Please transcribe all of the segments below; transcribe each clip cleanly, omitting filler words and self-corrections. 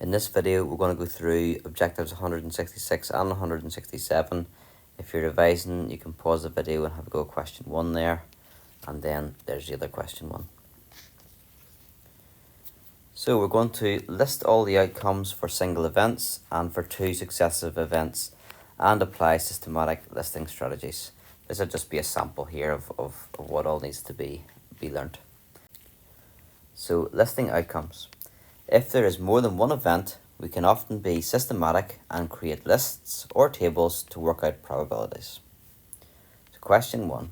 In this video, we're going to go through objectives 166 and 167. If you're revising, you can pause the video and have a go at question 1 there, and then there's the other question 1. So we're going to list all the outcomes for single events and for 2 successive events and apply systematic listing strategies. This will just be a sample here of what all needs to be learned. So listing outcomes. If there is more than one event, we can often be systematic and create lists or tables to work out probabilities. So question 1.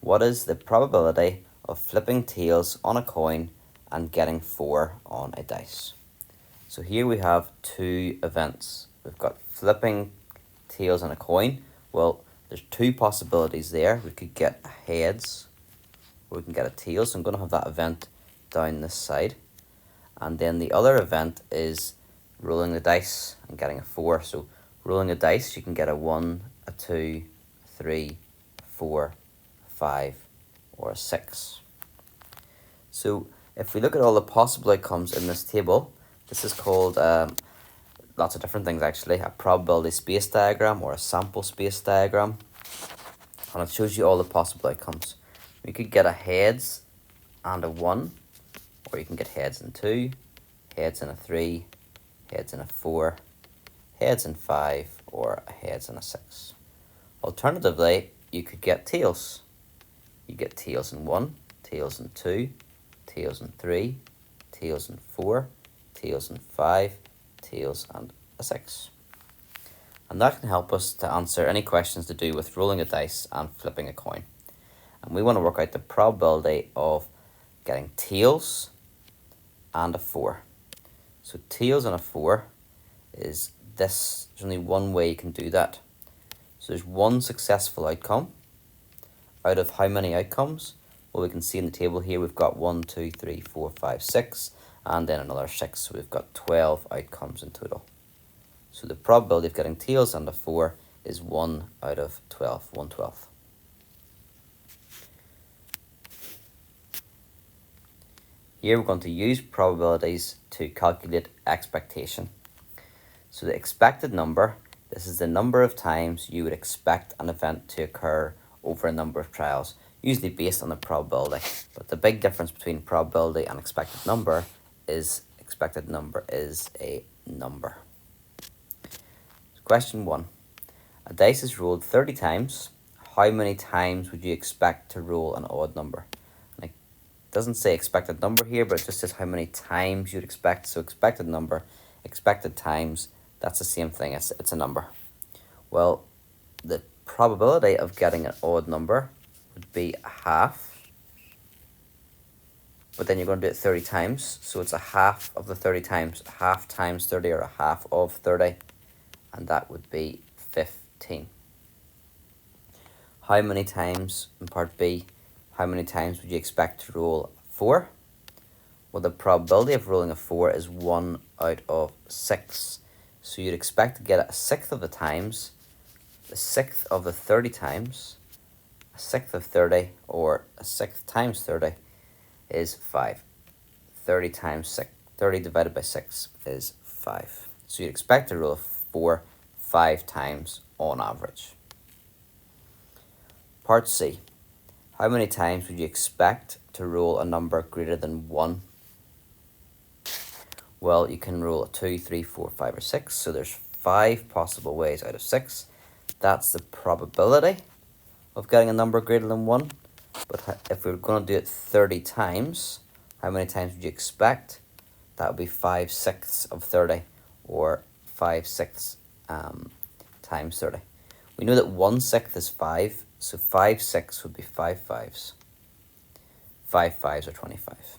What is the probability of flipping tails on a coin and getting 4 on a dice? So here we have 2 events. We've got flipping tails on a coin. Well, there's 2 possibilities there. We could get a heads or we can get a tail. So I'm going to have that event down this side. And then the other event is rolling the dice and getting a 4. So rolling a dice, you can get a 1, a 2, 3, 4, 5, or a 6. So if we look at all the possible outcomes in this table, this is called lots of different things actually, a probability space diagram or a sample space diagram. And it shows you all the possible outcomes. We could get a heads and a 1, or you can get heads and 2, heads and a 3, heads and a 4, heads and 5, or a heads and a 6. Alternatively, you could get tails. You get tails and 1, tails and 2, tails and 3, tails and 4, tails and 5, tails and a 6. And that can help us to answer any questions to do with rolling a dice and flipping a coin. And we want to work out the probability of getting tails and a 4. So tails and a 4 is this. There's only one way you can do that. So there's one successful outcome. Out of how many outcomes? Well, we can see in the table here we've got 1, 2, 3, 4, 5, 6, and then another 6. So we've got 12 outcomes in total. So the probability of getting tails and a 4 is 1 out of 12, 1/12. Here we're going to use probabilities to calculate expectation. So the expected number, this is the number of times you would expect an event to occur over a number of trials, usually based on the probability. But the big difference between probability and expected number is a number. So question 1. A dice is rolled 30 times. How many times would you expect to roll an odd number? Doesn't say expected number here, but it just says how many times you'd expect. So expected number, expected times, that's the same thing. It's a number. Well, the probability of getting an odd number would be half. But then you're going to do it 30 times. So it's a half of the 30 times. Half times 30 or a half of 30. And that would be 15. How many times, in part B, how many times would you expect to roll 4? Well, the probability of rolling a 4 is 1 out of 6. So you'd expect to get it a sixth of the times, a sixth of the 30 times, a sixth of 30, or a sixth times 30 is 5. 30 times 6, 30 divided by 6 is 5. So you'd expect to roll a 4 5 times on average. Part C. How many times would you expect to roll a number greater than 1? Well, you can roll a 2, 3, 4, 5, or 6. So there's 5 possible ways out of 6. That's the probability of getting a number greater than 1. But if we were going to do it 30 times, how many times would you expect? That would be 5/6 of 30, or 5/6 times 30. We know that 1/6 is 5. So 5/6 would be 5 5s. 5 5s are 25.